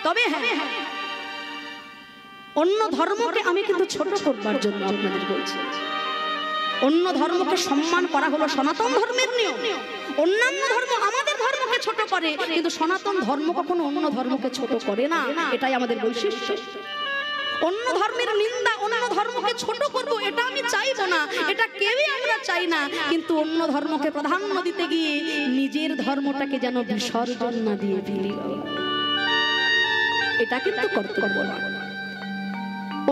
তবে হ্যাঁ, অন্য ধর্মকে আমি কিন্তু ছোট করবার জন্য আপনাদের বলছি। অন্য ধর্মকে সম্মান করা হলো সনাতন ধর্মের নিয়ম। অন্যান্য ধর্ম আমাদের ধর্মকে ছোট করে, কিন্তু সনাতন ধর্ম কখনো অন্য ধর্মকে ছোট করে না, এটাই আমাদের বৈশিষ্ট্য। অন্য ধর্মের নিন্দা, অন্য ধর্মকে ছোট করব, এটা আমি চাইবো না, এটা কেউই আমরা চাই না। কিন্তু অন্য ধর্মকে প্রাধান্য দিতে গিয়ে নিজের ধর্মটাকে যেন বিসর্জন না দিয়ে ফেলি, এটা কিন্তু কর্তব্য না।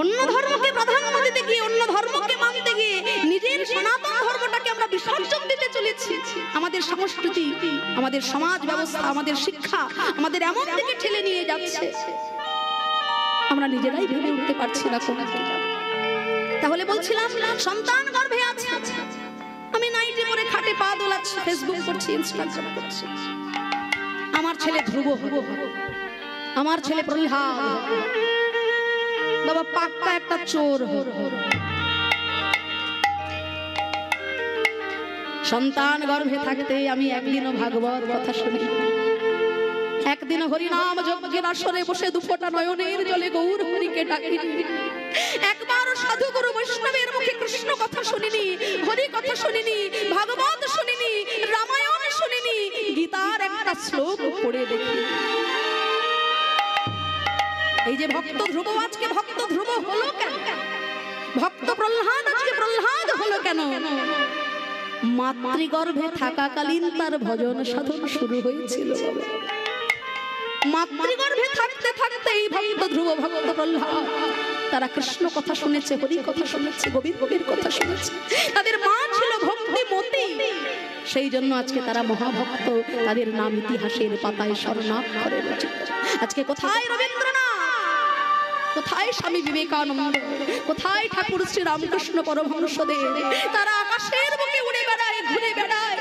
অন্য ধর্মকে প্রাধান্য দিতে গিয়ে, অন্য ধর্মকে মানতে গিয়ে নিজের সনাতন ধর্মটাকে আমরা বিসর্জন দিতে চলেছি। আমাদের সংস্কৃতি, আমাদের সমাজ ব্যবস্থা, আমাদের শিক্ষা আমাদের এমন দিকে ঠেলে নিয়ে যাচ্ছে, আমরা নিজেরাই ভেবে উঠতে পারছি না কোন দিকে যাব। তাহলে বলছিলাম, সন্তান গর্ভে আছে, আমি নাইটি পরে খাটে পা দোলাচ্ছি, ফেসবুক করছি, ইনস্টাগ্রাম করছি। আমার ছেলে ধ্রুব হবে, আমার ছেলে প্রহ্লাদ, বাবা পাক্কা একটা চোর হবে। সন্তান গর্ভে থাকতে আমি একদিনও ভাগবত কথা শুনি, একদিন হরিনাম যজ্ঞের আসরে বসে দুফোঁটা নয়নের জলে গৌর হরিকে ডাকি, একবার সাধু গুরু বৈষ্ণবের মুখে কৃষ্ণ কথা শুনিনি, হরি কথা শুনিনি, ভাগবত শুনিনি, রামায়ণ শুনিনি, গীতার একটা শ্লোক পড়ে দেখি। এই যে ভক্ত ধ্রুব আজকে ভক্ত ধ্রুব হলো কেন? ভক্ত প্রহ্লাদ আজকে প্রহ্লাদ হলো কেন? মাতৃগর্ভে থাকাকালীন তার ভজন সাধন শুরু হয়েছিল। মাতৃগর্ভে থাকতে থাকতে এই ভক্ত ধ্রুব, ভক্ত প্রহ্লাদ তারা কৃষ্ণ কথা শুনেছে, হরি কথা শুনেছে, গোবিন্দের কথা শুনেছে। তাদের মা ছিল ভক্তিমতী, সেই জন্য আজকে তারা মহাভক্ত। তাদের নাম ইতিহাসের পাতায় স্বর্ণাক্ষরে রচিত। আজকে কোথায় রবীন্দ্রনাথ, কোথায় স্বামী বিবেকানন্দ, কোথায় ঠাকুর শ্রী রামকৃষ্ণ পরমহংসদেব? তারা আকাশের বুকে উড়ে বেড়ায়, ঘুরে বেড়ায়,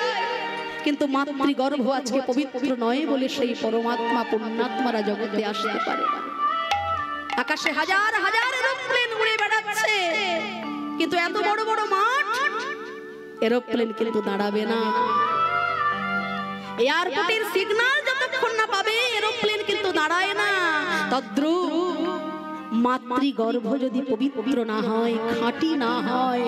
কিন্তু মাতৃগর্ভ আজকে পবিত্র নয় বলে সেই পরমাত্মা পুণ্যাত্মারা জগতে আসতে পারে না। আকাশে হাজার হাজার এরোপ্লেন উড়ে বেড়াচ্ছে, কিন্তু এত বড় বড় মাঠ, এরোপ্লেন কিন্তু দাঁড়াবে না। এয়ারপোর্টের সিগন্যাল যতক্ষণ না পাবে এরোপ্লেন কিন্তু দাঁড়ায় না। তদ্রূপ মাতৃগর্ভ যদি পবিত্র না হয়, খাঁটি না হয়,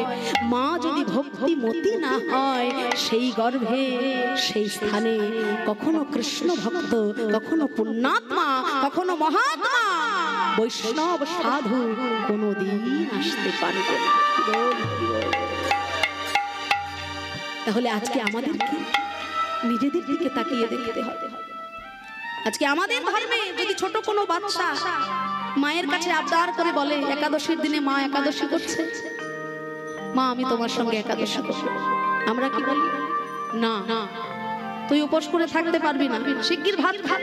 মা যদি ভক্তিমতী না হয়, সেই গর্ভে, সেই স্থানে কখনো কৃষ্ণ ভক্ত, কখনো পুণ্যাত্মা, কখনো মহাত্মা, বৈষ্ণব সাধু কোনোদিন আসতে পারবে না। তাহলে আজকে আমাদেরকে নিজেদের দিকে তাকিয়ে দেখতে হবে। আজকে আমাদের ধর্মে যদি ছোট কোনো বাচ্চা মায়ের কাছে আবদার করে বলে, একাদশীর দিনে মা একাদশী করছে, মা আমি তোমার সঙ্গে একাদশী করব, আমরা কি বলি? না, তুই উপোস করে থাকতে পারবি না, শিগগির ভাত খা,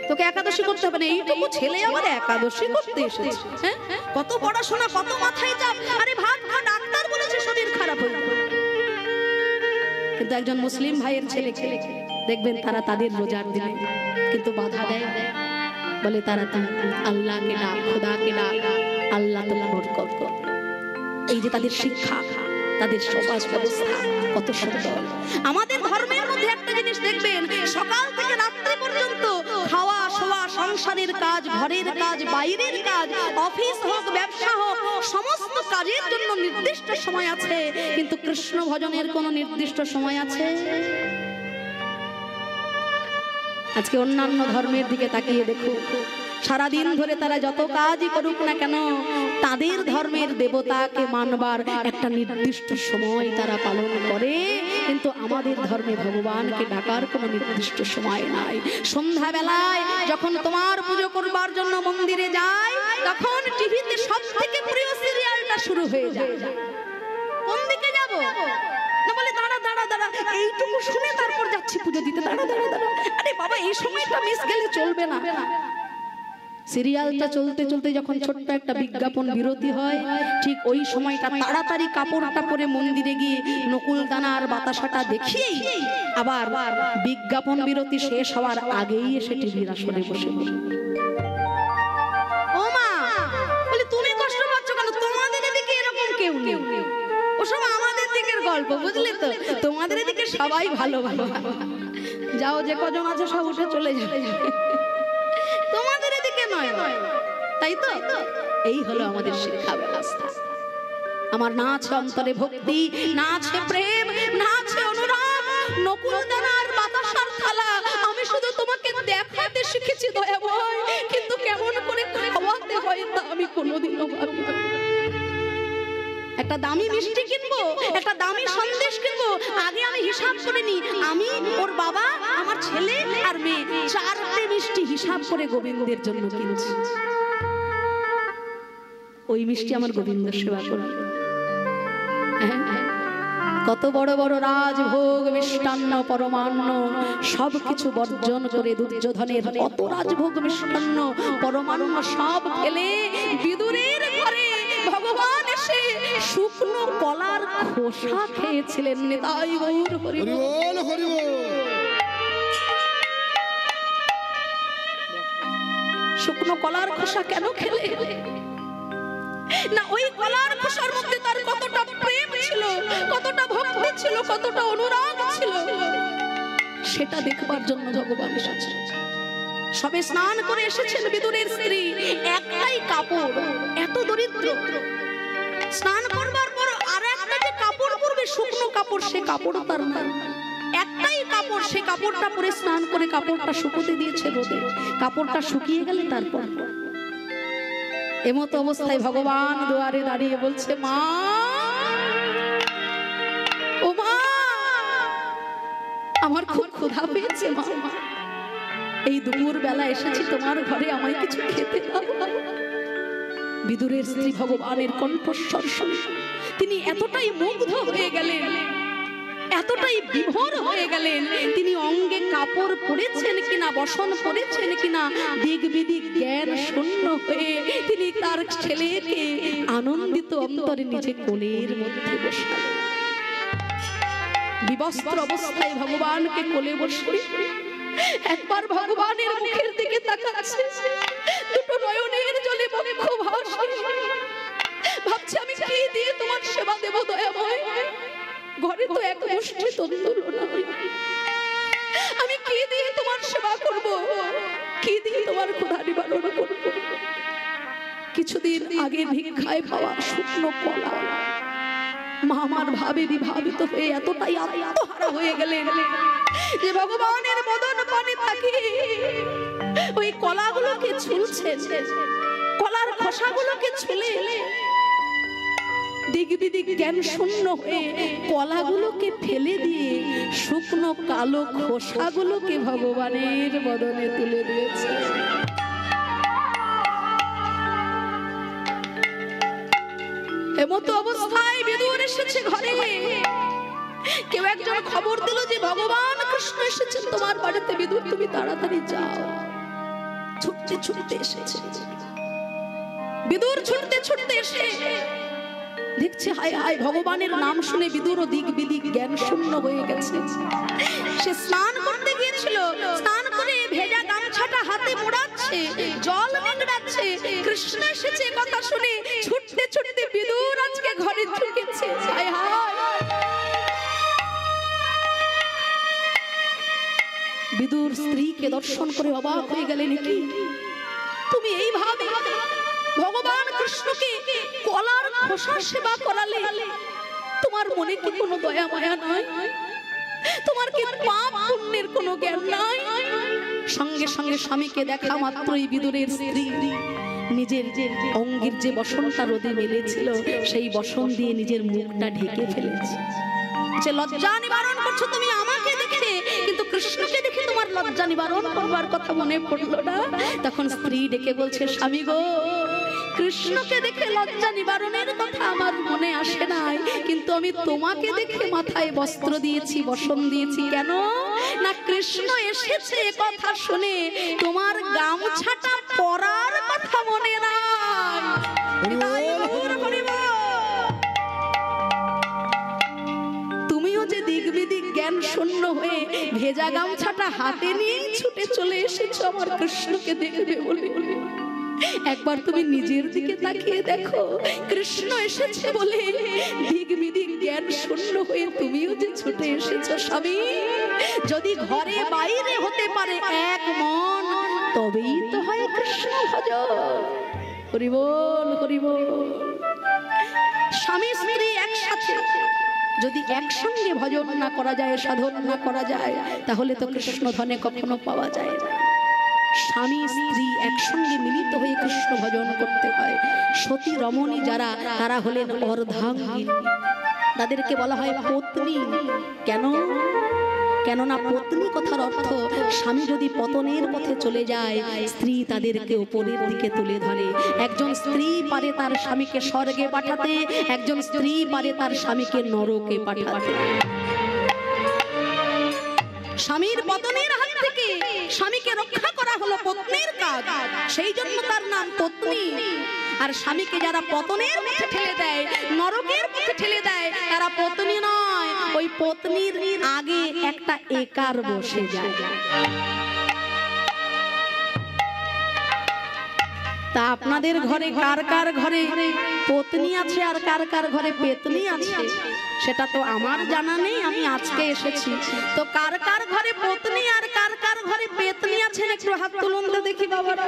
তোকে একাদশী করতে হবে না। এইটুকু ছেলে আবার একাদশী করতে এসেছে? হ্যাঁ, কত পড়াশোনা, কত মাথায় চাপ, আরে ভাত খা, ডাক্তার বলেছে শরীর খারাপ হয়ে যাবে। কিন্তু একজন মুসলিম ভাইয়ের ছেলে দেখবেন তারা তাদের রোজার দিনে কিন্তু বাধা দেয়, বলে তারা আল্লাহকে ডাক, খোদাকে ডাক, আল্লাহ তোমার কত। এই যে তাদের শিক্ষা, তাদের সমাজ ব্যবস্থা কত সুন্দর। আমাদের ধর্মের মধ্যে একটা জিনিস দেখবেন, সকাল থেকে রাত্রি পর্যন্ত খাওয়া শোয়া, সংসারের কাজ, ঘরের কাজ, বাইরের কাজ, অফিস হোক, ব্যবসা হোক, সমস্ত কাজের জন্য নির্দিষ্ট সময় আছে। কিন্তু কৃষ্ণ ভজনের কোনো নির্দিষ্ট সময় আছে? আজকে অন্যান্য ধর্মের দিকে তাকিয়ে দেখো, সারাদিন ধরে তারা যত কাজই করুক না কেন, তাদের ধর্মের দেবতাকে মানবার একটা নির্দিষ্ট সময় তারা পালন করে। কিন্তু আমাদের ধর্মে ভগবানকে ডাকার কোনো নির্দিষ্ট সময় নাই। সন্ধ্যাবেলায় যখন তোমার পুজো করবার জন্য মন্দিরে যায়, তখন টিভিতে সব থেকে প্রিয় সিরিয়ালটা শুরু হয়ে যায়। কোন দিকে যাব? না বলে দাঁড়া দাঁড়া দাঁড়া, এইটুকু শুনে তারপর যাচ্ছি পুজো দিতে, দাঁড়া দাঁড়া দাঁড়া। আরে বাবা, এই সময়টা মিস গেলে চলবে না। সিরিয়ালটা চলতে চলতে যখন ছোট্ট একটা বিজ্ঞাপন বিরতি হয়, ঠিক ওই সময়টা তাড়াতাড়ি কাপড়টা পরে মন্দিরে গিয়ে নকুল দানা আর বাতাসাটা দেখিয়েই আবার বিজ্ঞাপন বিরতি শেষ হওয়ার আগেই এসে টিভির আসরে বসে। ও মা, বলে তুমি কষ্ট পাচ্ছ কেন? তোমাদের এদিকে এরকম কেউ নেই, ওসব আমাদের দিকের গল্প। অল্প, বুঝলে তো? তোমাদের এদিকে সবাই ভালো ভালো। যাও, যে কজন আছে সব উঠে চলে যাবে, তোমাদের এদিকে নয়, তাই তো? এই হলো আমাদের শিক্ষা ব্যবস্থা। আমার না আছে অন্তরে ভক্তি, না আছে প্রেম, না আছে অনুরাগ, নকুলদানার বাতাসার থালা আমি শুধু তোমাকে দেখাতে শিখেছি দয়া ভয়, কিন্তু কেমন করে খাওয়াতে হয় তা আমি কোনোদিনও ভাবি না। একটা দামি মিষ্টি কিনবো, একটা দামি সন্দেশ কিনবো, আগে আমি হিসাব করে নি, আমি, ওর বাবা, আমার ছেলে আর মেয়ে, 4টে মিষ্টি হিসাব করে গোবিন্দের জন্য কিনছি। ওই মিষ্টি আমার গোবিন্দ সেবা করবে। কত বড় বড় রাজভোগ, মিষ্টান্ন, পরমান্ন সবকিছু বর্জন করে দুর্যোধনের কত রাজভোগ, মিষ্টান্ন, পরমান্ন সব ফেলে বিদুরের ঘরে ভগবান এসে শুকনো কলার খোসা খেয়েছিলেন। নিতাই গৌর হরি বল, হরি বল। শুকনো কলার খোসা কেন খেলে? না, ওই কলার খোসার মধ্যে তার কতটা প্রেম ছিল, কতটা ভক্তি ছিল, কতটা অনুরাগ ছিল, সেটা দেখবার জন্য ভগবান এসেছেন। সবে স্নান করে এসেছেন বিদুরের স্ত্রী, একটাই কাপড়, এত দরিদ্র, স্নান করবার পর আর একটা যে কাপড় পরবে শুকনো কাপড়, সে কাপড় তার না, একটাই কাপড়, সে কাপড়টা পরে স্নান করে কাপড়টা শুকোতে দিয়েছে রোদে, কাপড়টা শুকিয়ে গেলে তারপর এমতো অবস্থায় ভগবান দুয়ারে দাঁড়িয়ে বলছে, মা, ও মা, আমার খুব ক্ষুধা পেয়েছে মা, এই দুপুর বেলা এসেছি তোমার ঘরে, আমায় কিছু খেতে দাও। বিদুরের স্ত্রী ভগবানের কণ্ঠস্বর শুনে তিনি এতটাই মুগ্ধ হয়ে গেলেন, এতটাই বিভোর হয়ে গেলেন, তিনি অঙ্গে কাপড় পরেছেন কিনা, বসন পরেছেন কিনা দিক বিদিক জ্ঞান শূন্য হয়ে তিনি তার ছেলেকে আনন্দিত অন্তরে নিজে কোলের মধ্যে বসালেন। বিবস্ত্র অবস্থায় ভগবানকে কোলে বসে একবার ভগবানের মুখের দিকে তাকাচ্ছে, দুটো নয়নের জলে বক্ষ ভাসে, ভাবছে আমি কি দিয়ে তোমার সেবা দেব দয়াময়, ঘরে তো এক মুষ্টি তন্দুর নাই, আমি কি দিয়ে তোমার সেবা করব, কি দিয়ে তোমার ক্ষুধা নিবারণ করব? কিছুদিন আগে ভিক্ষায় পাওয়া শুকনো কলা, মা আমার ভাবে বিভাবিত হয়ে এতটাই আত্মহারা হয়ে গেলেন যে ভগবানের মদন পানে তাকে ওই কলাগুলোকে ছুলছেন, কলার খোসাগুলোকে ছুলে দিক বিদিক জ্ঞান শূন্য হয়ে কলাগুলোকে ফেলে দিয়ে শুকনো কালো খোসাগুলোকে ভগবানের বদনে তুলে দিয়েছে। এমতো অবস্থায় বিদুর এসেছে ঘরে, কেউ একজন খবর দিল যে ভগবান কৃষ্ণ এসেছেন তোমার বাড়িতে, বিদুর তুমি তাড়াতাড়ি যাও। ছুটতে ছুটতে এসেছে বিদুর, ছুটতে ছুটতে এসে দেখছে হায় হায়, ভগবানের নাম শুনে বিদুরও দিক বিদিক জ্ঞান শূন্য হয়ে গেছে। সে স্নান করতে গিয়েছিল, স্নান করে ভেজা গামছাটা হাতে মোড়াচ্ছে, জল নিংড়াচ্ছে, কৃষ্ণ এসেছে কথা শুনে ছুটতে ছুটতে বিদুর আজকে ঘরে ঢুকেছে। হায় হায়, বিদুর স্ত্রীকে দর্শন করে অবাক হয়ে গেলেন, কি তুমি এইভাবে ভগবান কৃষ্ণকে কলার খোসার সেবা করালে? তোমার মনে কি কোনো দয়া মায়া নয়? তোমার কি পাপ পুণ্যের কোনো জ্ঞান নাই? সঙ্গে সঙ্গে স্বামীকে দেখা মাত্রই বিদুরের স্ত্রী নিজের অঙ্গের যে বসনটা রোদে মেলেছিল সেই বসন দিয়ে নিজের মুখটা ঢেকে ফেলেছে। যে লজ্জা নিবারণ করছো তুমি আমাকে দেখে, কিন্তু কৃষ্ণকে দেখে তোমার লজ্জা নিবারণ করবার কথা মনে পড়লো না? তখন স্ত্রী ডেকে বলছে, স্বামী গো, কৃষ্ণকে দেখে লজ্জা নিবারণের কথা আমার মনে আসে নাই, কিন্তু আমি তোমাকে দেখে মাথায় বস্ত্র দিয়েছি, বসন দিয়েছি। কেন না, কৃষ্ণ এসেছে কথা শুনে তোমার গামছাটা পরার কথা মনে নাই। তুমিও যে দিক বিদিক জ্ঞান শূন্য হয়ে ভেজা গামছাটা হাতে নিয়ে ছুটে চলে এসেছো আমার কৃষ্ণকে দেখবে বলে। একবার তুমি নিজের দিকে তাকিয়ে দেখো, কৃষ্ণ এসেছে বলে দিক বিদিক জ্ঞান শূন্য হয়ে তুমিও যে ছুটে এসেছো স্বামী। যদি ঘরে বাইরে হতে পারে এক মন, তবেই তো হয় কৃষ্ণ ভজন। হরি বল, হরি বল। স্বামী স্ত্রী একসাথে যদি একসঙ্গে ভজন না করা যায়, সাধন না করা যায়, তাহলে তো কৃষ্ণ ধনে কখনো পাওয়া যায় না। স্বামী স্ত্রী একসঙ্গে মিলিত হয়ে কৃষ্ণ ভজন করতে হয়। সতী রমণী যারা, তারা হলেন অর্ধাঙ্গিনী, তাদেরকে বলা হয় পত্নী। কেন? কেননা পত্নী কথার অর্থ স্বামী যদি পতনের পথে চলে যায়, স্ত্রী তাদেরকে উপরের দিকে তুলে ধরে। একজন স্ত্রী পারে তার স্বামীকে স্বর্গে পাঠাতে, একজন স্ত্রী পারে তার স্বামীকে নরকে পাঠাতে। স্বামীর পতনের হাত থেকে স্বামীকে রক্ষা করা হলো পত্নীর কাজ, সেই জন্য তার নাম পত্নী। আর স্বামীকে যারা পতনের পথে ঠেলে দেয়, নরকের পথে ঠেলে দেয়, তারা পত্নী নয়, ওই পত্নীর আগে একটা একার বসে যায়। তা আপনাদের ঘরে কার কার ঘরে পত্নী আছে আর কার কার ঘরে পেতনি আছে, সেটা তো আমার জানা নেই, আমি আজকে এসেছি। তো কার কার ঘরে পত্নী আর কার কার ঘরে পেতনি আছেন একটু হাত তুলুন তো দেখি বাবারা।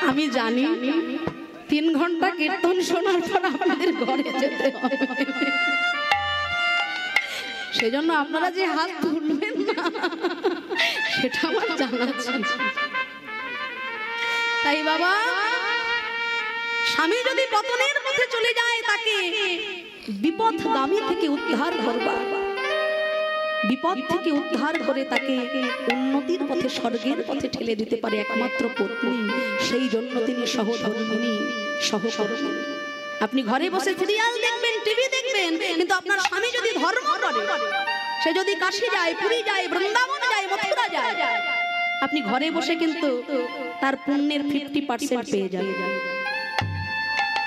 আমি জানি 3 ঘন্টা কীর্তন শোনার পর আপনাদের ঘরে যেতে হবে, সেজন্য আপনারা যে হাত তুলবেন না সেটা আমার জানা ছিল। তাই বাবা, স্বামী যদি পতনের পথে চলে যায়, তাকে বিপথগামী থেকে উদ্ধার করবা, বিপদ থেকে উদ্ধার করে তাকে উন্নতির পথে, স্বর্গের পথে ঠেলে দিতে পারে একমাত্র পত্নী। সেই জন্য তিনি সহধর্মিণী, সহকর্মী। আপনি ঘরে বসে সিরিয়াল দেখবেন, টিভি দেখবেন, কিন্তু আপনার স্বামী যদি ধর্ম করে, সে যদি কাশী যায়, পুরী যায়, বৃন্দাবন যায়, মথুরা যায়, আপনি ঘরে বসে কিন্তু তার পুণ্যের 50% পেয়ে যাবেন।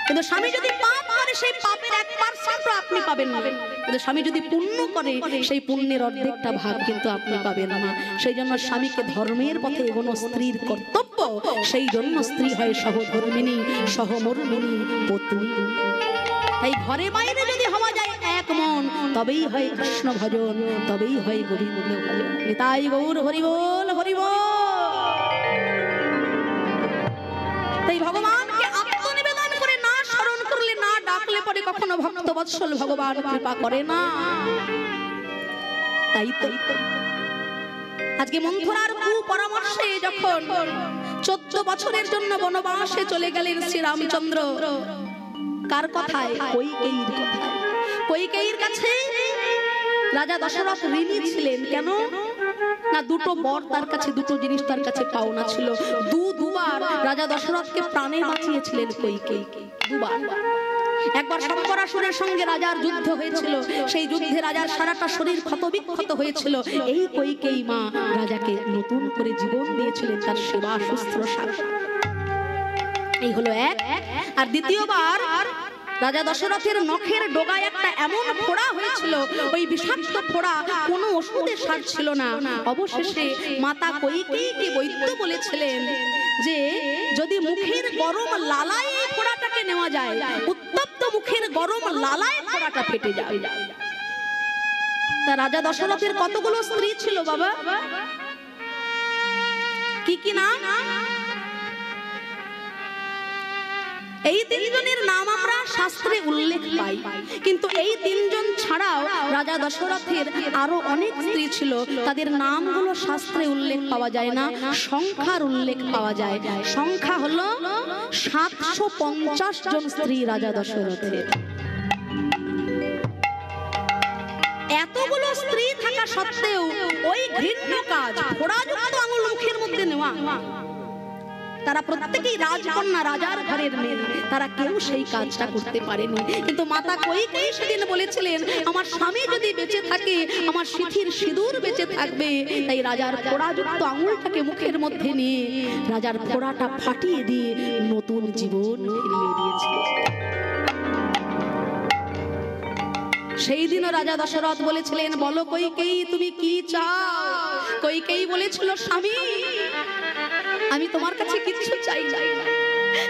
কিন্তু স্বামী যদি পাপ করে, সেই পাপের 1% আপনি পাবেন না। কিন্তু স্বামী যদি পুণ্য করে, সেই পুণ্যের অর্ধেকটা ভাগ কিন্তু আপনি পাবেন না। সেই জন্য স্বামীকে ধর্মের পথে এগোনো স্ত্রীর কর্তব্য। সেই জন্য স্ত্রী হয় সহধর্মিণী, সহমর্মিণী, পত্নী। তাই ঘরে বাইরে যদি হওয়া যায় এক মন, তবেই হয় কৃষ্ণ ভজন, তবেই হয় গোবিন্দ ভজন। তাই গৌর হরি বল, হরি বল। তাই ভগবানকে আত্মনিবেদন করে না স্মরণ করলে, না ডাকলে পরে কখনো ভক্ত বৎসল ভগবান কৃপা করে না। তাই তো আজকে মন্থরার কুপরামর্শে যখন 14 বছরের জন্য বনবাসে চলে গেলেন শ্রী রামচন্দ্র, কার কথায়? কৈকেয়ীর কথায়। কৈকেয়ীর কাছে রাজা দশরথ ঋণী ছিলেন। কেন না? 2টো বর তার কাছে, 2টো জিনিস তার কাছে পাওনা ছিল। দুবার রাজা দশরথকে প্রাণে বাঁচিয়েছিলেন কৈকেয়ী, দুবার। একবার শঙ্করাসুরের সঙ্গে রাজার যুদ্ধ হয়েছিল, সেই যুদ্ধে রাজার সারাটা শরীর ক্ষতবিক্ষত হয়েছিল। এই কৈকেয়ী মা রাজাকে নতুন করে জীবন দিয়েছিলেন তার সেবা শুশ্রূষা। এই হলো এক। আর দ্বিতীয়বার রাজা দশরথের নখের ডগায় একটা এমন ফোড়া হয়েছিল, ওই বিষাক্ত ফোড়া কোনো ওষুধে সার ছিল না। অবশেষে মাতা কৈকেয়ীকে বৈদ্য বলেছিলেন যে যদি মুখের গরম লালায় এই ফোড়াটাকে নেওয়া যায়, উত্তপ্ত মুখের গরম লালায় ফোড়াটা ফেটে যায়। তা রাজা দশরথের কতগুলো স্ত্রী ছিল বাবা? কি কি নাম? এই 3 জনের নাম আমরা শাস্ত্রে উল্লেখ পাই, কিন্তু এই 3 জন ছাড়াও রাজা দশরথের আরো অনেক স্ত্রী ছিল, তাদের নামগুলো শাস্ত্রে উল্লেখ পাওয়া যায় না, সংখ্যার উল্লেখ পাওয়া যায়। সংখ্যা হলো 750 জন স্ত্রী রাজা দশরথের। এতগুলো স্ত্রী থাকা সত্ত্বেও ওই ঘৃণ্য কাজ, ফোড়াযুক্ত আঙুল মুখের মধ্যে নেওয়া, তারা প্রত্যেকেই রাজকন্যা, রাজার ঘরের মেয়ে, তারা কেউ সেই কাজটা করতে পারেনি। কিন্তু মাতা কৈকেয়ী সেদিন বলেছিলেন, আমার স্বামী যদি বেঁচে থাকে, আমার সিঁথির সিঁদুর বেঁচে থাকবে। তাই রাজার ফোড়াযুক্ত আঙুলটাকে মুখের মধ্যে নিয়ে রাজার ফোড়াটা ফাটিয়ে দিয়ে নতুন জীবন ফিরিয়ে দিয়েছিল। সেই দিনও রাজা দশরথ বলেছিলেন, বলো কৈকেয়ী তুমি কি চাও? কৈকেয়ী বলেছিল, স্বামী আমি তোমার কাছে কিছু চাই না,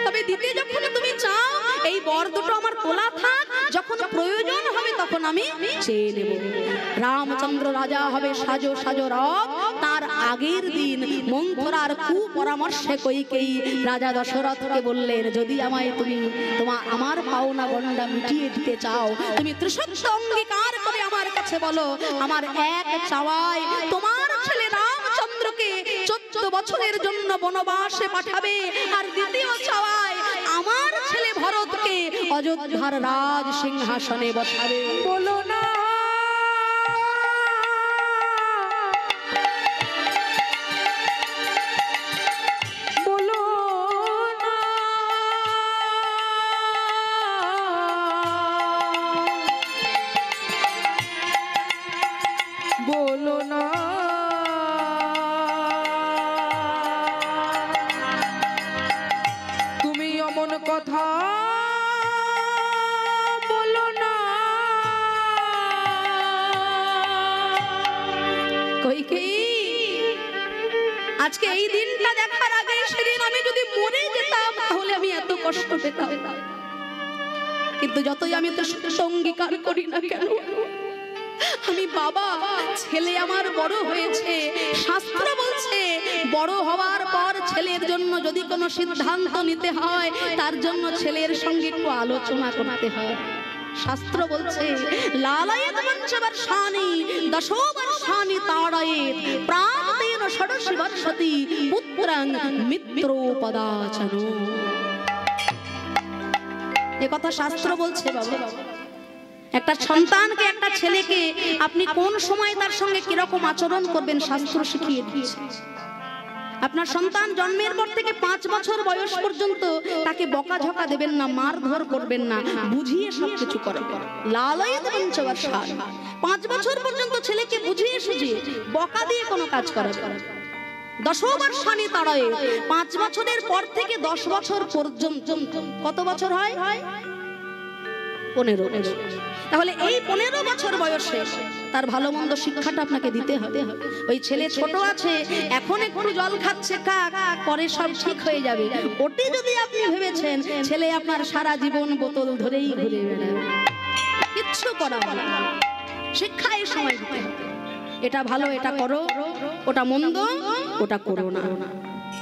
তবে দিতে যখন তুমি চাও এই বর দুটো আমার তোলা থাক, যখন প্রয়োজন হবে তখন আমি চেয়ে নেব। রামচন্দ্র রাজা হবে সাজো সাজো রব। তার আগের দিন মন্থরার কুপরামর্শে কইকেয়ী রাজা দশরথকে বললেন, যদি আমায় তুমি আমার পাওনা গন্ডা মিটিয়ে দিতে চাও, তুমি ত্রিসত্য অঙ্গীকার করে আমার কাছে বলো। আমার এক চাওয়ায় তোমার ছেলে রামচন্দ্রকে 14 বছরের জন্য বনবাসে পাঠাবে, আর দ্বিতীয় চাওয়ায় আমার ছেলে ভরতকে অযোধ্যার রাজ সিংহাসনে বসাবে। বলো না বলো না তুমি অমন কথা বলো না। কইকেয়ী, আজকে এই দিনটা দেখার আগে সেদিন আমি যদি মরে যেতাম তাহলে আমি এত কষ্ট পেতাম, কিন্তু যতই আমি তো অঙ্গীকার করি না কেন, আমি বাবা, ছেলে আমার বড় হয়েছে। শাস্ত্র বলছে বড় হওয়ার পর ছেলের জন্য যদি কোনো সিদ্ধান্ত নিতে হয় তার জন্য ছেলের সঙ্গে একটু আলোচনা করতে হয়। শাস্ত্র বলছে লালায়েত পঞ্চবর্ষাণি দশবর্ষাণি তাড়ায়েত প্রাণেন ষোড়শী বর্ষতি পুত্রং মিত্রোপদাচনো। এ কথা শাস্ত্র বলছে বাবা। একটা সন্তানকে, একটা ছেলেকে আপনি কোন সময় তার সঙ্গে কিরকম আচরণ করবেন শাস্ত্র শিখিয়ে দিয়েছে। আপনার সন্তান জন্মের পর থেকে 5 বছর বয়স পর্যন্ত তাকে বকাঝকা দেবেন না, মারধর করবেন না, বুঝিয়ে সবকিছু করবেন। লালায়েত পঞ্চবর্ষাণি, 5 বছর পর্যন্ত ছেলেকে বুঝিয়ে সুঝিয়ে, বকা দিয়ে কোনো কাজ করাবেন না। দশবর্ষাণি তাড়ায়েত, 5 বছরের পর থেকে 10 বছর পর্যন্ত কত বছর হয়? 15 বছর। তাহলে এই 15 বছর বয়সে তার ভালো মন্দ শিক্ষাটা আপনাকে দিতে হবে। ওই ছেলে ছোট আছে, এখন একটু জল খাচ্ছে, পরে সব ঠিক হয়ে যাবে, ওটি যদি আপনি ভেবেছেন ছেলে আপনার সারা জীবন বোতল ধরেই ঘুরে বেড়াবে, কিচ্ছু করা হবে না। শিক্ষা এই সময় দিতে হবে, এটা ভালো এটা করো, ওটা মন্দ ওটা করো না,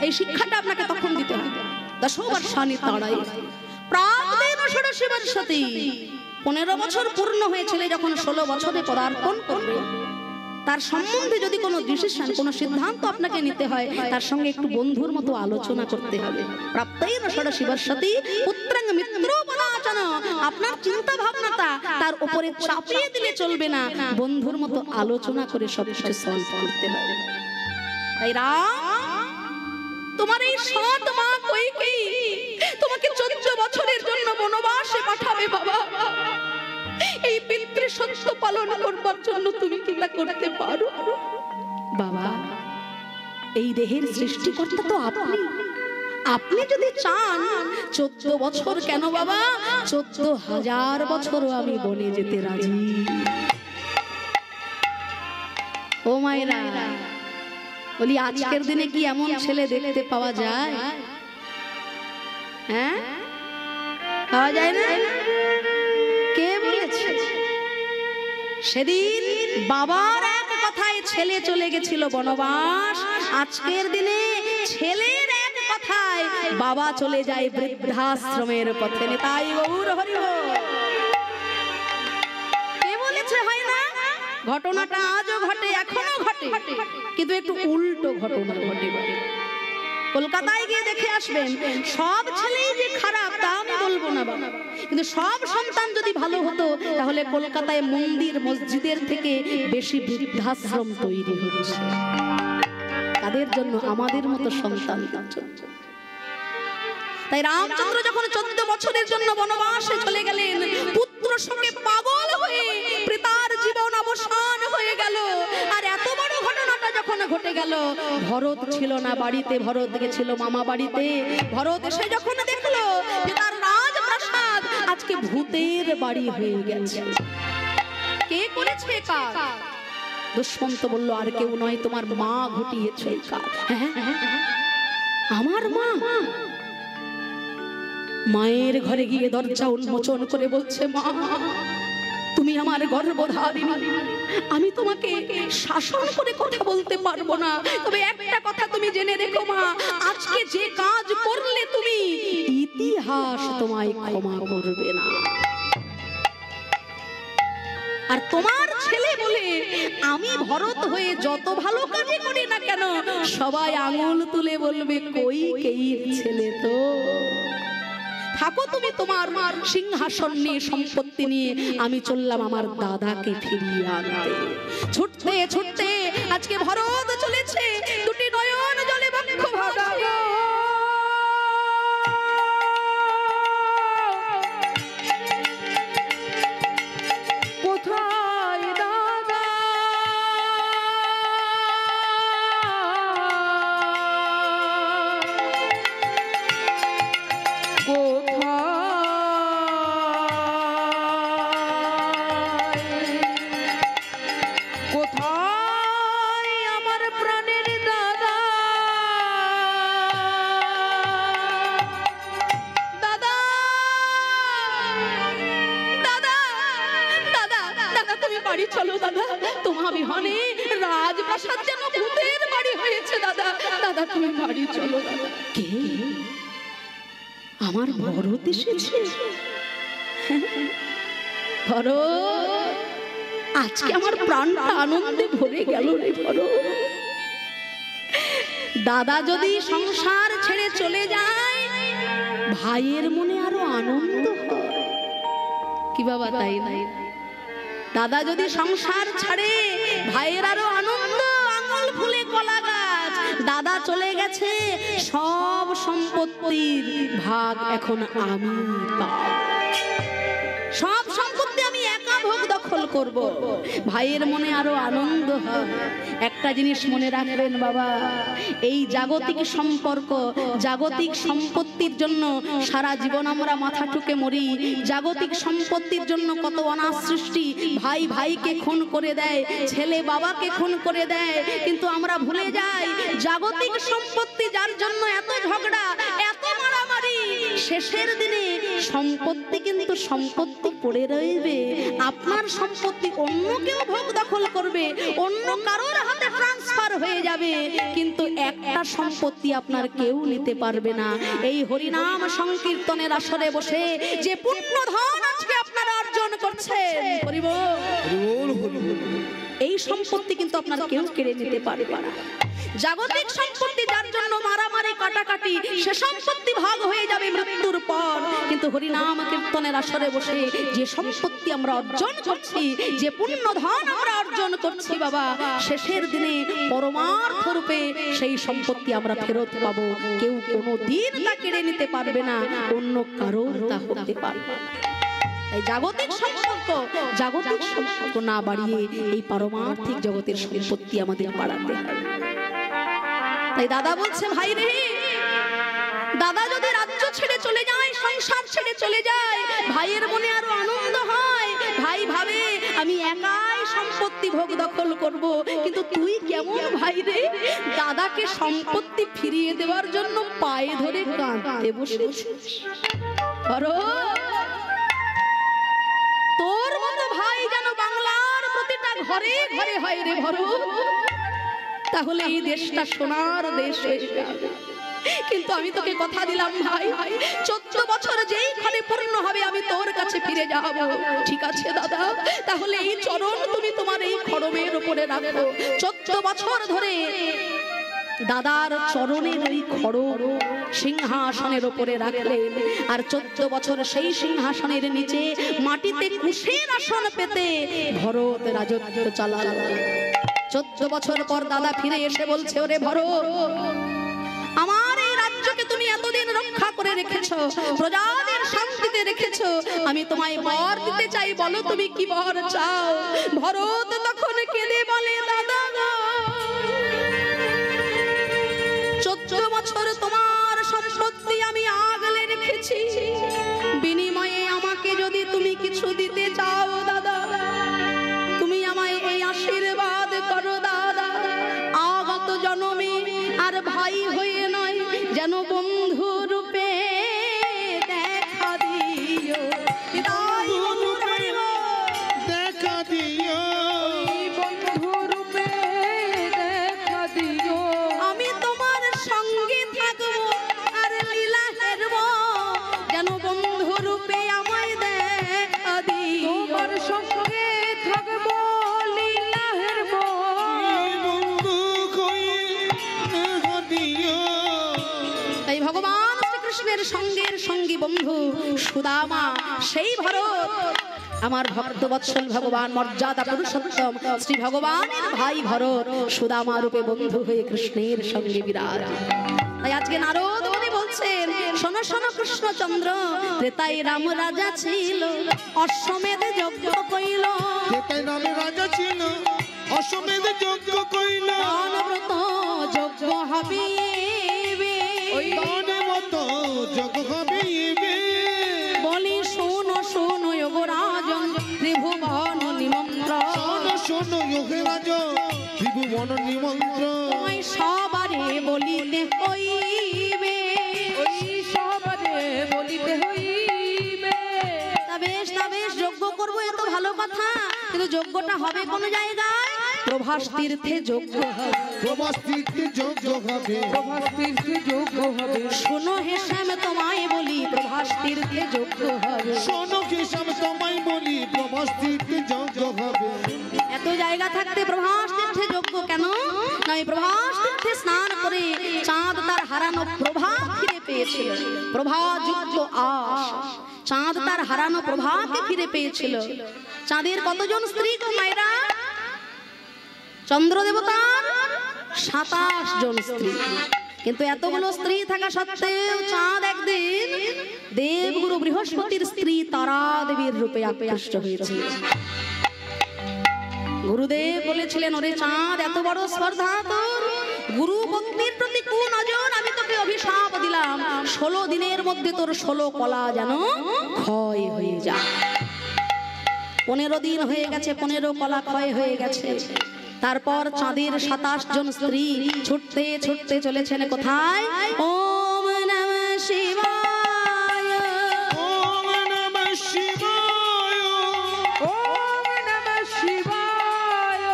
এই শিক্ষাটা আপনাকে তখন দিতে হবে। দশবর্ষাণি তাড়ায়েত প্রাণেন ষোড়শী বর্ষতি, 15 বছর পূর্ণ হয়ে ছেলে যখন 16 বছরে পদার্পণ করবে, তার সম্বন্ধে যদি কোনো ডিসিশন, কোনো সিদ্ধান্ত আপনাকে নিতে হয় তার সঙ্গে একটু বন্ধুর মতো আলোচনা করতে হবে। প্রাপ্তেন ষোড়শী বর্ষতি পুত্রং মিত্রোপদাচনো, আপনার চিন্তা ভাবনাটা তার উপরে চাপিয়ে দিলে চলবে না, বন্ধুর মতো আলোচনা করে সব কিছু সলভ করতে হবে। তাই রাম, তোমার এই সৎ মা কইকেয়ী তোমাকে 14 বছরের জন্য বনবাসে পাঠাবে বাবা। এই পিতৃ সত্য পালন করবার জন্য তুমি কি তা করতে পারো বাবা? এই দেহের সৃষ্টিকর্তা তো আপনি। আপনি যদি চান 14 বছর কেন বাবা, 14,000 বছরও আমি বনে যেতে রাজি। ও মায়েরা, বলি আজকের দিনে কি এমন ছেলে দেখতে পাওয়া যায়? হ্যাঁ, পাওয়া যায় না? কে বলেছে? সেদিন বাবার এক কথায় ছেলে চলে গেছিল বনবাস, আজকের দিনে ছেলের এক কথায় বাবা চলে যায় বৃদ্ধাশ্রমের পথে। তাই গৌর হরি বল। কে বলেছে হয় না? ঘটনাটা আজও ঘটে, এখনো ঘটে, কিন্তু একটু উল্টো ঘটনা ঘটে। কলকাতায় গিয়ে দেখে আসবেন, সব ছেলেই যে খারাপ তা আমি বলবো না বাবা, কিন্তু সব সন্তান যদি ভালো হতো তাহলে কলকাতায় মন্দির মসজিদের থেকে বেশি বৃদ্ধাশ্রম তৈরি হচ্ছে। তাদের জন্য, আমাদের মতো সন্তান। তাই রামচন্দ্র যখন 14 বছরের জন্য বনবাসে চলে গেলেন, পুত্র শোকে পাগল হয়ে পিতার জীবন অবসান হয়ে গেল। আর এত বড় ঘটনাটা যখন ঘটে গেল, ভরত ছিল না বাড়িতে, ভরত গেছিল মামা বাড়িতে। ভরত এসে যখন দেখলো যে তার রাজপ্রাসাদ আজকে ভূতের বাড়ি হয়ে গেছে। কে করেছে কাজ? দুষ্মন্ত বলল, আর কেউ নয়, তোমার মা ঘটিয়েছে কাজ। আমার মা? মায়ের ঘরে গিয়ে দরজা উন্মোচন করে বলছে, মা তুমি আমার গর্ভধারিণী, আমি তোমাকে শাসন করে কথা বলতে পারবো না, তবে একটা কথা তুমি জেনে রেখো মা, আজকে যে কাজ করলে তুমি, ইতিহাস তোমায় ক্ষমা করবে না। আর তোমার ছেলে বলে আমি ভরত হয়ে যত ভালো কাজে করি না কেন, সবাই আঙুল তুলে বলবে কইকেয়ীর ছেলে তো। থাকো তুমি তোমার সিংহাসন নিয়ে, সম্পত্তি নিয়ে, আমি চললাম আমার দাদাকে ফিরিয়ে আনতে। ছুটতে ছুটতে আজকে ভরত চলেছে, দুটি নয়ন জলে বক্ষ ভরা। কোথায় দাদা, কোথায় আমার প্রাণের দাদা, দাদা দাদা দাদা দাদা তুমি বাড়ি চলো দাদা, তোমার বিহনে রাজপ্রাসাদ যেন ভূতের বাড়ি হয়েছে দাদা, দাদা তুমি বাড়ি চলো দাদা। কে? আমার ভরত এসেছে। ভরত, আজকে আমার প্রাণটা আনন্দে ভরে গেল রে ভরত। দাদা যদি সংসার ছেড়ে চলে যায়, ভাইয়ের মনে আরো আনন্দ হয়। কি বাবা, তাই নাই? দাদা যদি সংসার ছাড়ে, ভাইয়ের আরো আনন্দ, আঙুল ফুলে কলা গাছ। দাদা চলে গেছে, সব সম্পত্তির ভাগ এখন আমি পাব, সব সম্পত্তি আমি একা ভোগ দখল করব। ভাইয়ের মনে আরো আনন্দ হবে। একটা জিনিস মনে রাখবেন বাবা, এই জাগতিক সম্পর্ক, জাগতিক সম্পত্তির জন্য সারা জীবন আমরা মাথা ঠুকে মরি। জাগতিক সম্পত্তির জন্য কত অনাথ সৃষ্টি, ভাই ভাইকে খুন করে দেয়, ছেলে বাবাকে খুন করে দেয়, কিন্তু আমরা ভুলে যাই জাগতিক সম্পত্তি যার জন্য এত ঝগড়া, এত মারামারি, শেষের দিনে সম্পত্তি কিন্তু সম্পত্তি পড়ে রইবে। আপনার সম্পত্তি অন্য কেউ ভোগ দখল করবে, অন্য কারোর হাতে ট্রান্সফার হয়ে যাবে, কিন্তু একটা সম্পত্তি আপনার কেউ নিতে পারবে না। এই হরিনাম সংকীর্তনের আসরে বসে যে পূর্ণ ধন আজকে আপনারা অর্জন করছেন, হরি বল, এই সম্পত্তি কিন্তু আপনার কেউ কেড়ে নিতে পারবে না। জাগতিক সম্পত্তি যার জন্য মারামারি কাটাকাটি, সে সম্পত্তি ভাগ হয়ে যাবে মৃত্যুর পর, কিন্তু হরিনাম কীর্তনের আসরে বসে যে সম্পত্তি আমরা অর্জন করছি, যে পুণ্য ধন আমরা অর্জন করছি বাবা, শেষের দিনে পরমার্থ রূপে সেই সম্পত্তি আমরা ফেরত পাবো। কেউ কোনোদিন তা কেড়ে নিতে পারবে না, অন্য কারো তা হতে পারবে না। এই জাগতিক সম্পর্ক না বাড়িয়ে এই পারমার্থিক জগতের সম্পত্তি আমাদের বাড়াতে হবে। তাই দাদা বলছে, ভাই রে, দাদা যদি রাজ্য ছেড়ে চলে যায়, সংসার ছেড়ে চলে যায়, ভাইয়ের মনে আরো আনন্দ হয়। ভাই ভাবে আমি একাই সম্পত্তি ভোগ দখল করব, কিন্তু তুই কেমন ভাই রে, দাদাকে সম্পত্তি ফিরিয়ে দেওয়ার জন্য পায়ে ধরে কাঁদতে বসেছিস। তোর মতো ভাই যেন বাংলার প্রতিটা ঘরে ঘরে হয় রে ভরত, তাহলে এই দেশটা সোনার দেশ হয়ে যাবে। কিন্তু আমি তোকে কথা দিলাম ভাই, 14 বছর যেইখানে পূর্ণ হবে আমি তোর কাছে ফিরে যাব। ঠিক আছে দাদা, তাহলে এই চরণ তুমি তোমার এই খড়মের উপরে রাখো। 14 বছর ধরে দাদার চরণের ওই খড়ম সিংহাসনের উপরে রাখলেন, আর 14 বছর সেই সিংহাসনের নিচে মাটিতে কুশের আসন পেতে ভরত রাজত্ব চালালেন। 14 বছর পর দাদা ফিরে এসে বলছে, ওরে ভরত, আমার এই রাজ্যকে তুমি এতদিন রক্ষা করে রেখেছো, প্রজাদের শান্তিতে রেখেছো, আমি তোমায় বর দিতে চাই, বলো তুমি কি বর চাও? ভরত তখন কেঁদে বলে, দাদা 14 বছর তোমার সম্পত্তি আমি আগলে রেখেছি, বিনিময়ে আমাকে যদি তুমি কিছু দিতে চাও দাদা, তুমি আমায় এই আশীর্বাদ করো দাদা, আগত জন্মে আর ভাই হয়ে নয়, যেন বন্ধু রূপে দেখ কৃষ্ণের সঙ্গের সঙ্গী বন্ধু সুদামা, সেই ভরত আমার ভক্তবৎসল ভগবান মর্যাদা পুরুষোত্তম শ্রী ভগবানের ভাই ভরত সুদামা রূপে বন্ধু হয়ে কৃষ্ণের সঙ্গে বিরাজ। তাই আজকে নারদ মুনি বলছেন, শোনো শোনো কৃষ্ণচন্দ্র, ত্রেতায় রাম রাজা ছিল, অশ্বমেধে যজ্ঞ কইল, ত্রেতায় রাম রাজা ছিল, অশ্বমেধে যজ্ঞ কইল, দানব্রত যজ্ঞ হবে, দানব্রত যজ্ঞ হবে। বলি শোনো শোনো যোগরাজন ত্রিভুবন নিমন্ত্রণ, শোনো শোনো যোগরাজ ত্রিভুবন নিমন্ত্রণ, তোমায় সবারে বলিতে হইবে, সবারে বলিতে হইবে। তা বেশ যজ্ঞ করবো, এ তো ভালো কথা, কিন্তু যজ্ঞটা হবে কোন জায়গায়? প্রভাস তীর্থে যজ্ঞ হবে, প্রভাস তীর্থে যজ্ঞ হবে, প্রভাস তীর্থে যজ্ঞ হবে। শোনো হে শ্যাম তোমায় বলি, প্রভাস তীর্থে যজ্ঞ হবে, শোনো কেশব তোমায় বলি, প্রভাস তীর্থে যজ্ঞ হবে। এত জায়গা থাকতে প্রভাস তীর্থে যজ্ঞ কেন? নয়, প্রভাস তীর্থে স্নান করে চাঁদ তার হারানো প্রভা ফিরে পেয়েছিল, প্রভাযুক্ত আশ, চাঁদ তার হারানো প্রভাকে ফিরে পেয়েছিল। চাঁদের কতজন স্ত্রী গো মায়েরা? চন্দ্র দেবতার 27 জন স্ত্রী, কিন্তু এতগুলো স্ত্রী থাকা সত্ত্বেও চাঁদ একদিন দেবগুরু বৃহস্পতির স্ত্রী তারা দেবীর রূপে আকৃষ্ট হয়েছিল। গুরুদেব বলেছিলেন, ওরে চাঁদ, এত বড় স্পর্ধা তোর, গুরু পত্নীর প্রতি কুনজর, আমি তোকে অভিশাপ দিলাম, 16 দিনের মধ্যে তোর 16 কলা যেন ক্ষয় হয়ে যায়। 15 দিন হয়ে গেছে, 15 কলা ক্ষয় হয়ে গেছে। তারপর চাঁদের 27 জন স্ত্রী ছুটতে ছুটতে চলেছেন কোথায়? ওম নমঃ শিবায়, ওম নমঃ শিবায়, ওম নমঃ শিবায়,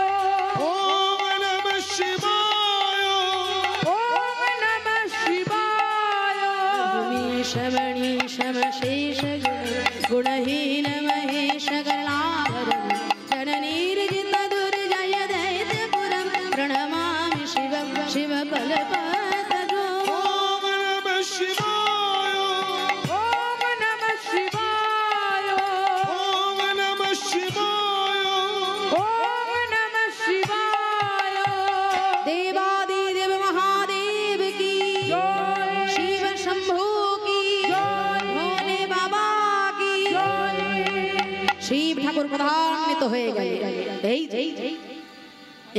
ওম নমঃ শিবায়, ওম নমঃ শিবায়। ভূমি শ্রবণী শ্রমশেষ গুণহীন মহেশ গলাধরণ জননীর্জিত দুর্জয় দৈত্যপুরম প্রণমামি শিবম শিব কল্পতরু। ওম নমঃ শিবায়, ওম নমঃ শিবায়, ওম নমঃ শিবায়, ওম নমঃ শিবায়। देवादिदेव महादेव की জয়, शिव शंभू की জয়, भोले बाबा की জয়। শিব ঠাকুর প্রধান্বিত হয়ে গেল। এই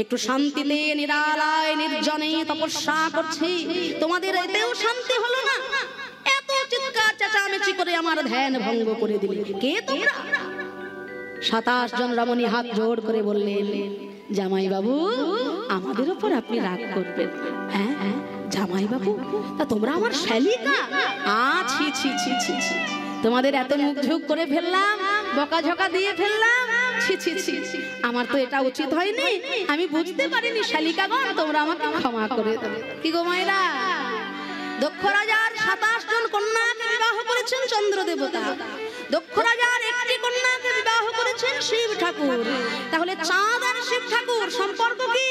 একটু শান্তিতে নিরালায় নির্জনে তপস্যা করছি, তোমাদের এতেও শান্তি হলো না? এত চিৎকার চেঁচামেচি করে আমার ধ্যান ভঙ্গ করে দিলে। কে তোমরা? 27 জন রমণী হাত জোড় করে বললেন, জামাই বাবু, আমাদের উপর আপনি রাগ করবেন? হ্যাঁ জামাই বাবু, তা তোমরা আমার শালিকা? ছি ছি ছি ছি ছি, তোমাদের এত মুখ ঝুঁক করে ফেললাম, বকাঝকা দিয়ে ফেললাম, ছি ছি ছি, আমার তো এটা উচিত হয়নি, আমি বুঝতে পারিনি শালিকাগণ, তোমরা আমাকে ক্ষমা করে দাও। কি গো মায়েরা, দক্ষ রাজার 27 জন কন্যাকে বিবাহ করেছেন চন্দ্র দেবতা, দক্ষ রাজার একটি কন্যাকে বিবাহ করেছেন শিব ঠাকুর, তাহলে চাঁদ আর শিব ঠাকুর সম্পর্ক কি?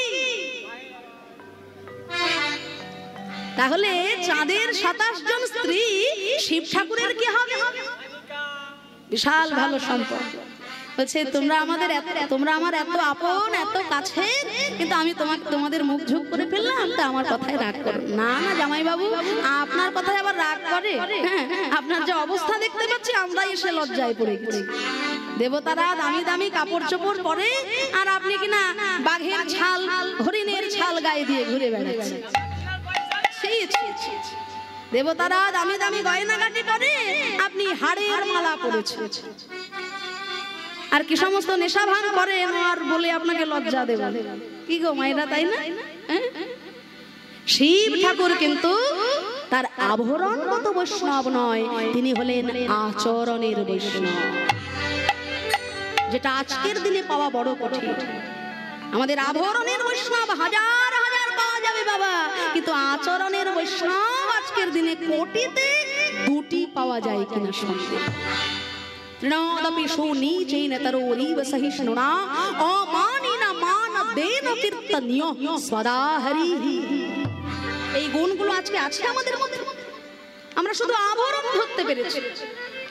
তাহলে চাঁদের 27 জন স্ত্রী শিব ঠাকুরের কি হবে? বিশাল ভালো সম্পর্ক। বলছে, তোমরা আমার এত আপন, এত কাছে, কিন্তু আমি তোমাদের মুখ ঝুঁক করে ফেললাম, তা আমার কথায় রাগ করো না? না জামাই বাবু, আপনার কথায় আবার রাগ করে? হ্যাঁ, আপনার যে অবস্থা দেখতে পাচ্ছি, আমরা এসে লজ্জায় পড়ে গেছি। দেবতারা দামি দামি কাপড় চোপড় পরে, আর আপনি কিনা বাঘের ছাল, হরিণের ছাল গায়ে দিয়ে ঘুরে বেড়াচ্ছেন। দেবতারা দামি দামি গয়নাগাটি পরে, আপনি হাড়ের মালা পরেছেন, আর কি সমস্ত নেশা ভান করেন, আর বলে আপনাকে লজ্জা দেব। কি গো মায়েরা, তাই না? শিব ঠাকুর কিন্তু তার আভরণগত বৈষ্ণব নয়, তিনি হলেন আচরণের বৈষ্ণব, যেটা আজকের দিনে পাওয়া বড় কঠিন। আমাদের আভরণের বৈষ্ণব হাজার হাজার পাওয়া যাবে বাবা, কিন্তু আচরণের বৈষ্ণব আজকের দিনে কোটিতে 2টি পাওয়া যায় কিনা সন্দেহ। তৃণাদপি সুনীচেন তরোরিব সহিষ্ণুনা অমানিনা মানদেন কীর্তনীয় সদা হরিঃ। এই গুণগুলো আজকে আছে আমাদের মধ্যে। আমরা শুধু আভরণ ধরতে পেরেছি,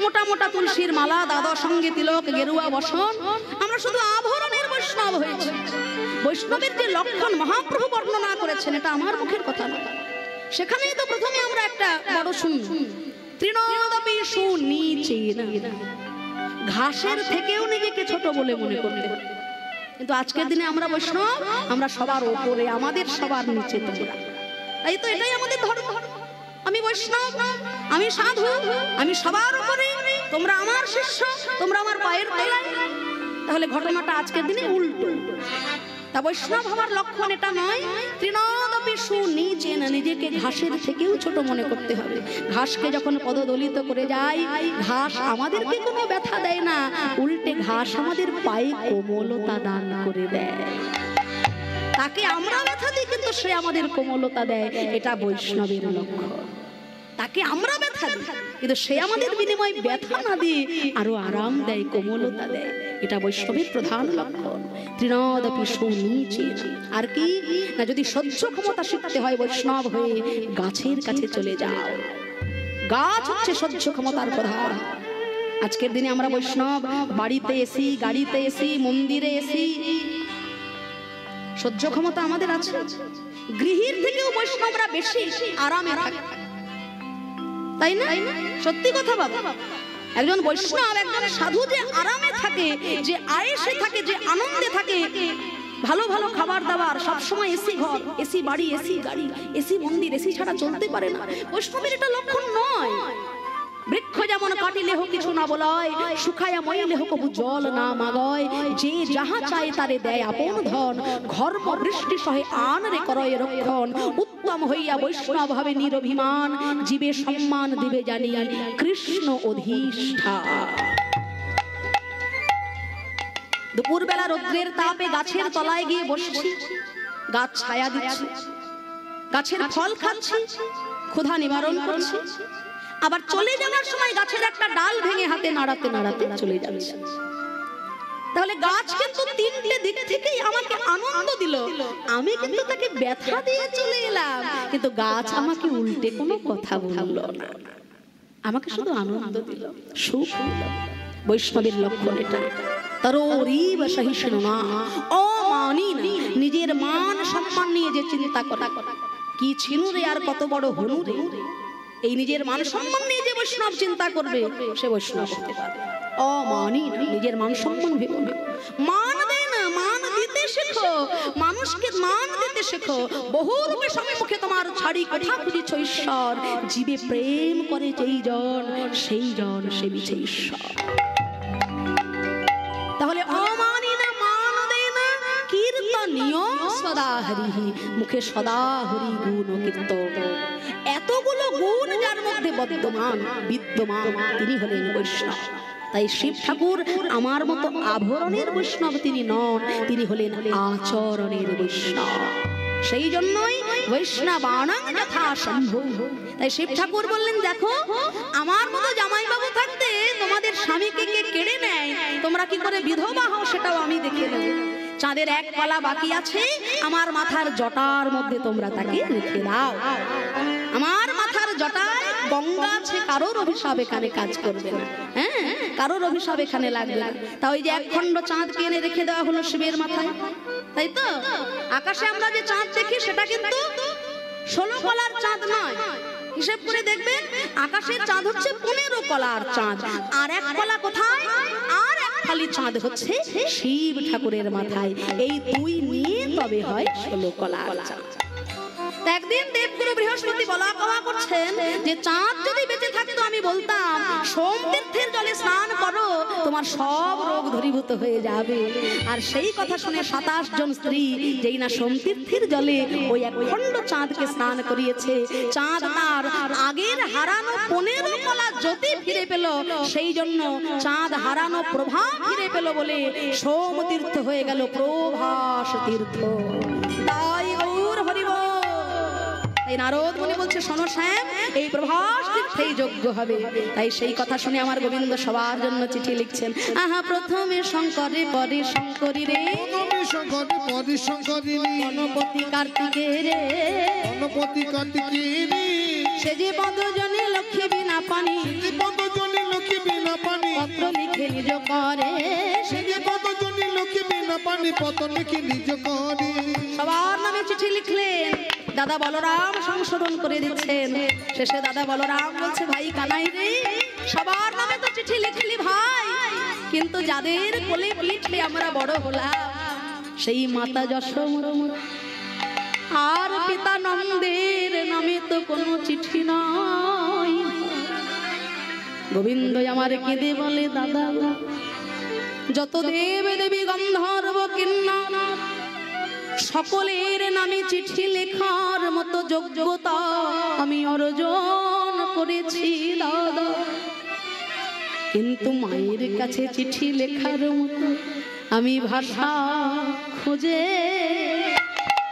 মোটা মোটা তুলসীর মালা, দাদা সঙ্গে তিলক, গেরুয়া বসন, আমরা শুধু আভরণের বৈষ্ণব হয়েছি। বৈষ্ণবের যে লক্ষণ মহাপ্রভু বর্ণনা করেছেন, এটা আমার মুখের কথা নয়। সেখানেই তো প্রথমে আমরা একটা বড় শুনি, তৃণদপি সুনীচেন, ঘাসের থেকেও নিজেকে ছোট বলে মনে করতে। কিন্তু আজকের দিনে আমরা বৈষ্ণব, আমরা সবার ওপরে, আমাদের সবার নিচে তোমরা। তাই তো এটাই আমাদের ধর্ম। আমি বৈষ্ণব, আমি সাধু, আমি সবার উপরে, তোমরা আমার শিষ্য, তোমরা আমার পায়ের তলায়। তাহলে ঘটনাটা আজকের দিনে উল্টো। তা বৈষ্ণব হওয়ার লক্ষণ এটা নয়, তৃণদপি সুনীচেন, নিজেকে ঘাসের থেকেও ছোট মনে করতে হবে। ঘাসকে যখন পদদলিত করে যায়, ঘাস আমাদেরকে কোনো ব্যথা দেয় না, উল্টে ঘাস আমাদের পায়ে কোমলতা দান করে দেয়। তাকে আমরা ব্যথা দিই, কিন্তু সে আমাদের কোমলতা দেয়। এটা বৈষ্ণবের লক্ষ্য। তাকে আমরা ব্যথা দিই, কিন্তু সে আমাদের বিনিময়ে ব্যথা না দিয়ে আরো আরাম দেয়, কোমলতা দেয়। এটা বৈষ্ণবের প্রধান লক্ষণ। তৃণদপি সুনীচেন। আর কি না, যদি সহ্য ক্ষমতা শিখতে হয় বৈষ্ণব হয়ে, গাছের কাছে চলে যাও। গাছ হচ্ছে সহ্য ক্ষমতার প্রধান। আজকের দিনে আমরা বৈষ্ণব বাড়িতে এসি, গাড়িতে এসি, মন্দিরে এসি, সহ্য ক্ষমতা আমাদের আছে। গৃহীর থেকেও বৈষ্ণবরা বেশি আরামে থাকে, তাই না? সত্যি কথা বাবা। একজন বৈষ্ণব, একজন সাধু যে আরামে থাকে, যে আয়েসে থাকে, যে আনন্দে থাকে, ভালো ভালো খাবার দাবার, সবসময় এসি ঘর, এসি বাড়ি, এসি গাড়ি, এসি মন্দির, এসি ছাড়া চলতে পারে না। বৈষ্ণবের এটা লক্ষণ নয়। বৃক্ষ যেমন কাটিলে হোক কিছু না বলয়, শুকায়া মইলে হোক কবু জল না মাগয়, যে যাহা চায় তারে দেয় আপন ধন, ঘর্ম বৃষ্টি সহে আন রে করয় রক্ষণ, উত্তম হইয়া বৈষ্ণব হবে নিরভিমান, জীবে সম্মান দিবে জানি কৃষ্ণ অধিষ্ঠা। দুপুরবেলা রৌদ্রের তাপে গাছের তলায় গিয়ে বসছি, গাছ ছায়া দিচ্ছে, গাছের ফল খাচ্ছি, ক্ষুধা নিবারণ করছি। আবার চলে যাওয়ার সময় গাছের একটা ডাল ভেঙে হাতে নাড়াতে নাড়াতে চলে যাচ্ছে। তাহলে গাছ কিন্তু তিনটে দিক থেকেই আমাকে আনন্দ দিল। আমি কিন্তু তাকে ব্যথা দিয়ে চলে এলাম, কিন্তু গাছ আমাকে উল্টে কোনো কথা বললো না, আমাকে শুধু আনন্দ দিল, সুখ দিল। বৈষ্ণবের লক্ষণ এটা। তরোরিব সহিষ্ণু না, অমানি না, নিজের মান সম্মান নিয়ে যে চিন্তা করা, কি ছিনু রে আর কত বড় হনু রে, এই নিজের মান সম্মান নিয়ে যে বৈষ্ণব চিন্তা করবে, সে বৈষ্ণব হতে পারবে। অমানি না, নিজের মান সম্মান ভেবো না। মান দেয় না, মান দিতে শেখো, মানুষকে মান দিতে শেখো। বহু রূপে সম্মুখে তোমার ছাড়ি কথা খুঁজিছ ঈশ্বর, জীবে প্রেম করে যেই জন, সেই জন সেবিছে ঈশ্বর। তাহলে অমানি না, মান দেয় না, কীর্তনীয় সদা হরি, মুখে সদা হরি গুণ কীর্তন। এতগুলো গুণ যার মধ্যে বিদ্যমান, তিনি হলেন বৈষ্ণব। তাই শিব ঠাকুর আমার মতো আভরণের বৈষ্ণব তিনি নন, তিনি হলেন আচরণের বৈষ্ণব। সেই জন্যই বৈষ্ণবানাং যথা সম্ভব। তাই শিব ঠাকুর বললেন, দেখো আমার মতো জামাইবাবু থাকতে তোমাদের স্বামীকে কে কেড়ে নেয়, তোমরা কি করে বিধবা হও সেটাও আমি দেখে নেব। চাঁদের এক পালা বাকি আছে, আমার মাথার জটার মধ্যে তোমরা তাকে রেখে দাও। আমার মাথার জটায় গঙ্গা আছে, কারোর অভিশাপ এখানে কাজ করবে না। হ্যাঁ, কারোর অভিশাপ এখানে লাগবে না। তা ওই যে এক খণ্ড চাঁদকে এনে রেখে দেওয়া হলো শিবের মাথায়, তাই তো? আকাশে আমরা যে চাঁদ দেখি সেটা কিন্তু 16 কলার চাঁদ নয়। হিসেব করে দেখবেন, আকাশের চাঁদ হচ্ছে 15 কলার চাঁদ। আর এক কলা কোথায়? আর এক ফালি চাঁদ হচ্ছে শিব ঠাকুরের মাথায়। এই দুই নিয়ে তবে হয় 16 কলার চাঁদ। একদিন দেবগুরু বৃহস্পতি বলা কওয়া করছেন যে চাঁদ যদি বেঁচে থাকতো আমি বলতাম সোম তীর্থের জলে স্নান করো, তোমার সব রোগ দূরীভূত হয়ে যাবে। আর সেই কথা শুনে 27 জন স্ত্রী যেই না সোম তীর্থের জলে ওই এক খণ্ড চাঁদকে স্নান করিয়েছে, চাঁদ তার আগের হারানো 15 কলা জ্যোতি ফিরে পেল। সেই জন্য চাঁদ হারানো প্রভা ফিরে পেল বলে সোম তীর্থ হয়ে গেল প্রভাস তীর্থ। তাই গৌর হরিব। এই নারদ মুনি বলছে, শোনো শ্যাম, এই প্রভাস তীর্থেই যোগ্য হবে। তাই সেই কথা শুনে আমার গোবিন্দ সবার জন্য চিঠি লিখছেন। আহা প্রথমে শঙ্করে পরে শঙ্করী রে, প্রথমে শঙ্করে পরে শঙ্করিনী, গণপতি কার্তিকে রে, গণপতি কার্তিকেয়ী, সে যে পদজনে লোক লক্ষ্মী বিনা পানি পদজনী লক্ষ্মী বিনা পানি পত্র লিখে নিজ করে পদজনী লক্ষ্মী বিনা পানি পত্র লিখে নিজ করে। সবার নামে চিঠি লিখলেন। দাদা বলরাম সংশোধন করে দিচ্ছেন। শেষে দাদা বলরাম বলছে, ভাই কানাই রে, সবার নামে তো চিঠি লিখলি ভাই, কিন্তু যাদের কোলে পিঠে আমরা বড় হলাম সেই মাতা যশোমা আর পিতা নন্দের নামে তো কোনো চিঠি নাই। গোবিন্দ আমার কেঁদে বলে, দাদা যত দেব দেবী গন্ধর্ব কিন্নর সকলের নামে চিঠি লেখার মতো যোগ্যতা আমি অর্জন করেছি দাদা, কিন্তু মায়ের কাছে চিঠি লেখার মতো আমি ভাষা খুঁজে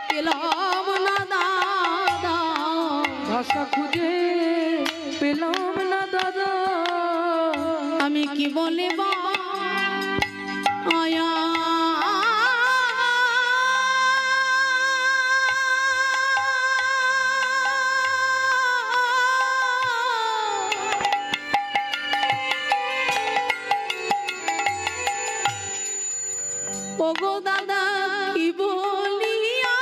পেলাম না দাদা। ভাষা খুঁজে পেলাম না দাদা, আমি কি বলে আয়া ওগো দাদা কি বলিয়া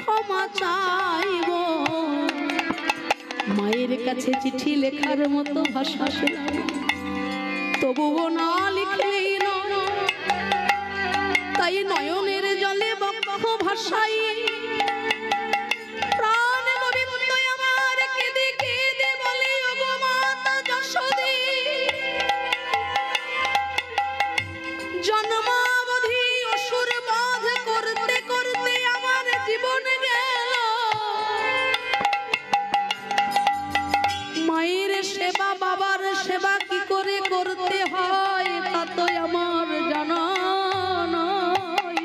ক্ষমা চাইব, মায়ের কাছে চিঠি লেখার মতো ভাষা তবুও না লিখলেই নয়, তাই নয়নের জলে বক্ষ ভাষাই প্রাণ গোবিন্দ আমার কেঁদে কেঁদে বলে, ওগো মাতা যশোদী জন্মাবধি অসুর বধ করতে করতে আমার জীবন গেল, মায়ের সেবা বাবার সেবা কি করে করতে হয় তা তো আমার জানা নাই,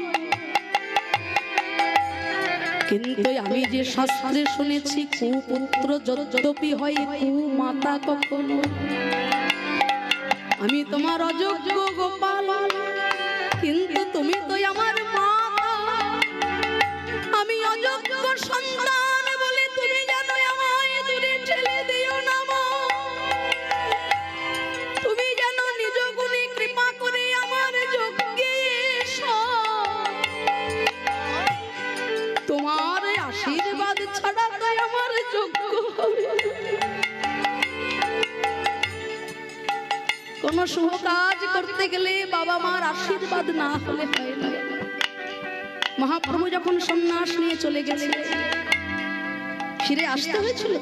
কিন্তু আমি যে শাস্ত্রে শুনেছি কুপুত্র যদ্যপি হয় কুমাতা কখনো, আমি তোমার অযোগ্য গোপাল, কিন্তু তুমি তো আমার মাতা, আমি অযোগ্য সন্তান বলে তুমি যেন আমায় দূরে ঠেলে দিও না মা, তুমি যেন নিজ গুণে কৃপা করে আমার যোগ্যে এসো, তোমার আশীর্বাদ ছাড়া তো আমার যোগ্য হবে না। কোন শুভ কাজ করতে গেলে বাবা মার আশীর্বাদ না হলে হয় না। মহাপ্রভু যখন সন্ন্যাস নিয়ে চলে গেছে ফিরে আসতে হয়েছিল,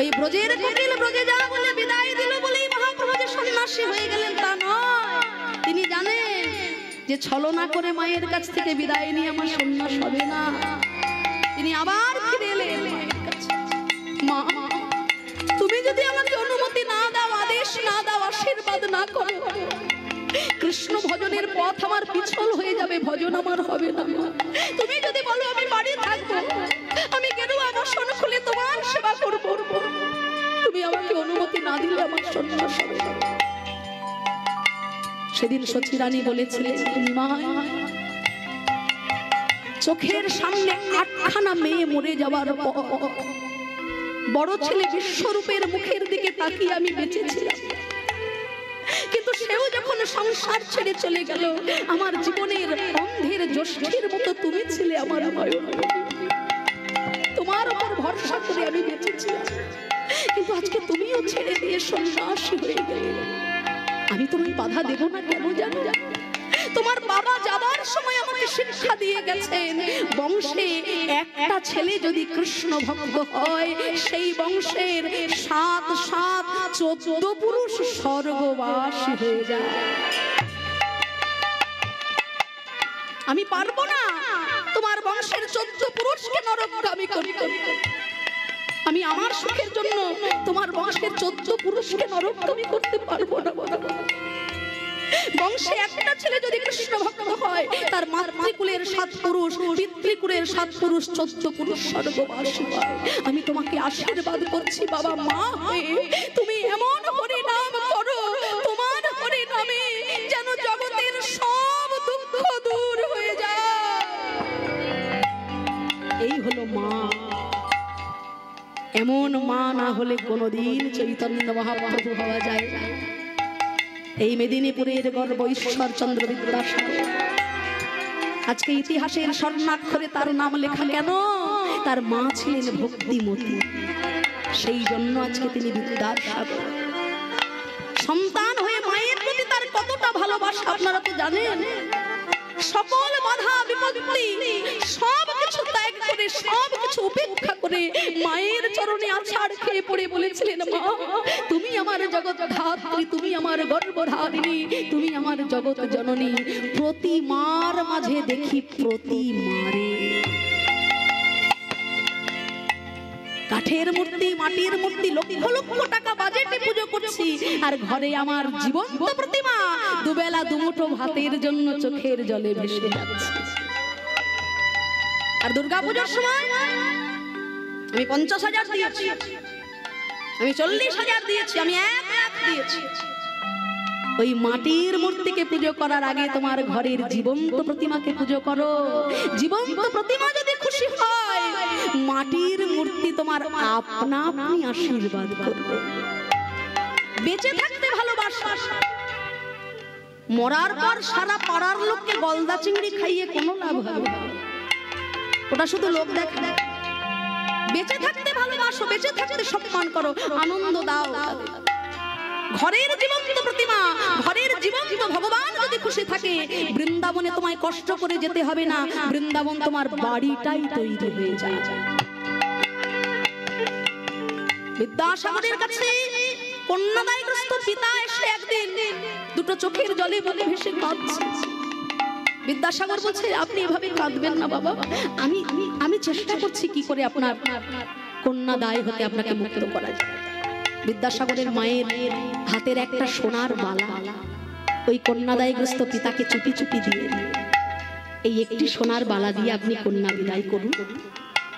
ওই ব্রজের কোকিল ব্রজে যা বলে বিদায় দিল বলেই মহাপ্রভু যে সন্ন্যাসী হয়ে গেলেন তা নয়, তিনি জানেন যে ছলনা করে মায়ের কাছ থেকে বিদায় নিয়ে আমার সন্ন্যাস হবে না, তিনি আবার ফিরে এলেন মায়ের কাছে। মা তুমি যদি আমাকে অনুমতি না দাও, আদেশ না দাও, আশীর্বাদ না করো, কৃষ্ণ ভজনের পথ আমার পিছল হয়ে যাবে, ভজন আমার হবে না। তুমি যদি বলো আমি বাড়ি থাকবো, আমি গেরুয়া বসন খুলে তোমার সেবা করবো, তুমি আমাকে অনুমতি না দিলে আমার সন্ন্যাস হবে না। সেদিন সচি রানী বলেছিলেন, মা চোখের সামনে 8খানা মেয়ে মরে যাওয়ার পর বড় ছেলে বিশ্বরূপের মুখের দিকে তাকিয়ে আমি বেঁচেছিলাম, কিন্তু সেও যখন সংসার ছেড়ে চলে গেল আমার জীবনের অন্ধের জ্যোষ্ঠীর মতো তুমি ছিলে আমার মায়ের, তোমার উপর ভরসা করে আমি বেঁচেছিলাম, কিন্তু আজকে তুমিও ছেড়ে দিয়ে সন্ন্যাসী হয়ে গেলে, আমি তোমায় বাধা দেব না কেন জানো? তোমার বাবা যাবার সময় আমাকে শিক্ষা দিয়ে গেছেন, বংশে একটা ছেলে যদি কৃষ্ণ ভক্ত হয় সেই বংশের 7-7-14 পুরুষ স্বর্গবাসী হয়ে যায়। আমি পারবো না তোমার বংশের 14 পুরুষকে নরকগামী করতে, আমি আমার সুখের জন্য তোমার বংশের 14 পুরুষকে নরকগামী করতে পারবো না। বংশে একটা ছেলে যদি কৃষ্ণ ভক্ত হয় তার মাতৃকুলের 7 পুরুষ, পিতৃকুলের 7 পুরুষ, 14 পুরুষ স্বর্গবাসী হয়। আমি তোমাকে আশীর্বাদ করছি বাবা, মা হয়ে তুমি এমন হরি নাম করো, তোমার হরি নামে যেন জগতের সব দুঃখ দূর হয়ে যায়। এই হলো মা। এমন মা না হলে কোনোদিন চৈতন্য মহাপ্রভু হওয়া যায় না। এই মেদিনীপুরের গর্ব ঈশ্বরচন্দ্র বিদ্যাসাগর, আজকে ইতিহাসের স্বর্ণাক্ষরে তার নাম লেখা কেন? তার মা ছিলেন ভক্তিমতী, সেই জন্য আজকে তিনি বিদ্যাসাগর। সন্তান হয়ে মায়ের প্রতি তার কতটা ভালোবাসা আপনারা তো জানেন। সকল বাধা বিপত্তি সব কিছু ত্যাগ করে, সব কিছু উপেক্ষা করে মায়ের চরণে আছাড় খেয়ে পড়ে বলেছিলেন, মা তুমি আমার জগৎ ধাত্রী, তুমি আমার গর্ভধারিণী, তুমি আমার জগৎ জননী। প্রতি মার মাঝে দেখি প্রতি মারে কাঠের মূর্তি, মাটির মূর্তি, লক্ষ লক্ষ টাকা বাজেটে পুজো করছি, আর ঘরে আমার জীবন্ত প্রতিমা দুবেলা দুমুঠো ভাতের জন্য চোখের জলে ভেসে যাচ্ছে। আর দুর্গাপূজার সময় আমি 50,000 দিয়েছি, আমি 40,000 দিয়েছি, আমি 1 লাখ দিয়েছি। ওই মাটির মূর্তিকে পুজো করার আগে তোমার ঘরের জীবন্ত প্রতিমাকে পুজো করো। জীবন্ত প্রতিমা যদি খুশি হয়, মাটির মূর্তি তোমার আপনা আপনি আশীর্বাদ করবে। বেঁচে থাকতে ভালোবাসা, মরার পর সারা পাড়ার লোককে গলদা চিংড়ি খাইয়ে কোনো লাভ হবে না, ওটা শুধু লোক দেখে। বেঁচে থাকতে ভালোবাসো, বেঁচে থাকতে সম্মান করো, আনন্দ দাও। ঘরের জীবন্ত প্রতিমা, ঘরের জীবন্ত ভগবান যদি খুশি থাকে, বৃন্দাবনে তোমায় কষ্ট করে যেতে হবে না, বৃন্দাবন তোমার বাড়িটাই তৈরি হয়ে যায়। বিদ্যাসাগরের কাছে কন্যাদায়গ্রস্ত পিতা এসে একদিন দুটো চোখের জলে বলে ভেসে কাঁদছে। বিদ্যাসাগর বলছে, আপনি এভাবে কাঁদবেন না বাবা, আমি চেষ্টা করছি কি করে আপনার কন্যা দায় হতে আপনাকে মুক্ত করা যায়। বিদ্যাসাগরের মায়ের হাতের একটা সোনার বালা ওই কন্যাদায়গ্রস্ত পিতাকে চুপি চুপি দিয়ে, এই একটি সোনার বালা দিয়ে আপনি কন্যা বিদায় করুন,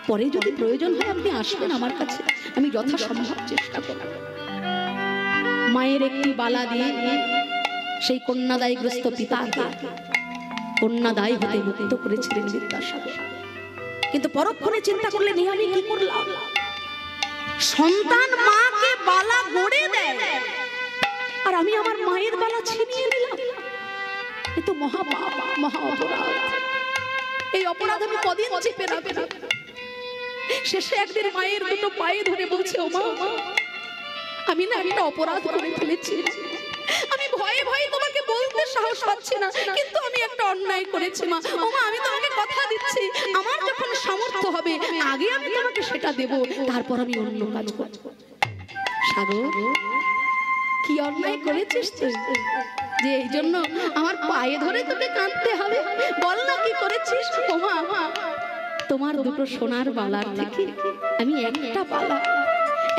পরে যদি প্রয়োজন হয় আপনি আসবেন আমার কাছে, আমি যথাসম্ভব চেষ্টা করব। মায়ের একটি বালা দিয়ে সেই কন্যাদায়গ্রস্ত পিতাকে কন্যাদায় হতে মুক্ত করেছিলেন বিদ্যাসাগর। কিন্তু পরক্ষণে চিন্তা করলেন, আমি কি করলাম? সন্তান মাকে বালা গড়ে দেয় আর আমি আমার মায়ের বালা ছিনিয়ে নিলাম, এ তো মহাপাপ, মহা অপরাধ। এই অপরাধ আমি কদিন চেপে রাখবো? শেষে একদিন মায়ের দুটো পায়ে ধরে বলছে, ও মা, আমি না একটা অপরাধ করে ফেলেছি, আমি ভয়ে ভয়ে তোমাকে বলতে সাহস পাচ্ছি না, কিন্তু আমি একটা অন্যায় করেছি মা। ও মা, আমি তোমাকে কথা দিচ্ছি, আমার যখন সামর্থ্য হবে আগে আমি তোমাকে সেটা দেব, তারপর আমি অন্য কাজ করব। সাগর, কি অন্যায় করেছিস তুই যে এই জন্য আমার পায়ে ধরে তোকে কাঁদতে হবে? বল না কি করেছিস? ও মা, তোমার দুটো সোনার বালার থেকে আমি একটা বালা,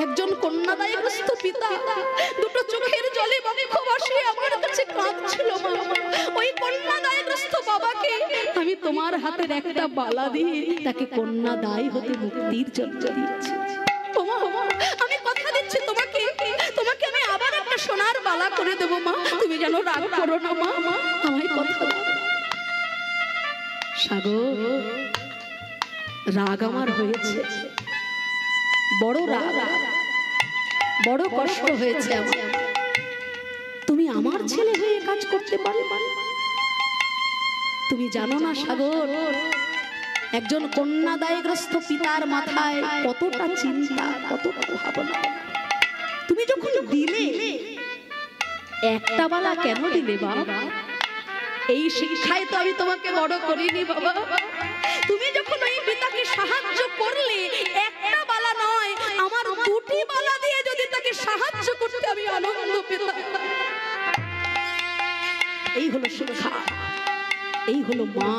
একজন কন্যাদায়গ্রস্ত পিতা দুটো চোখের জলে বক্ষ ভাসিয়ে আমার কাছে কাঁদছিল মা, ওই কন্যাদায়গ্রস্ত বাবাকে আমি তোমার হাতের একটা বালা দিয়ে তাকে কন্যাদায় হতে মুক্তির জন্য দিয়েছি। ও মা, আমি কথা দিচ্ছি তোমাকে আমি আবার একটা সোনার বালা করে দেব মা, তুমি যেন রাগ করো না মা, আমায় কথা দাও। সাগর, রাগ আমার হয়েছে, বড় রাগ, বড় কষ্ট হয়েছে আমার। তুমি আমার ছেলে হয়ে কাজ করতে পারো? তুমি জানো না সাগর, একজন কন্যাদায়গ্রস্ত পিতার মাথায় কতটা চিন্তা, কতটা ভাবনা। তুমি যখন দিলে, একটা বালা কেন দিলে বাবা? এই শিক্ষায় তো আমি তোমাকে বড় করিনি বাবা। তুমি যখন ওই পিতাকে সাহায্য করলে, একটা বালা নয়, আমার দুটি বালা দিয়ে যদি তাকে সাহায্য করতে আমি আনন্দ পেতাম। এই হলো শিক্ষা, এই হলো মা,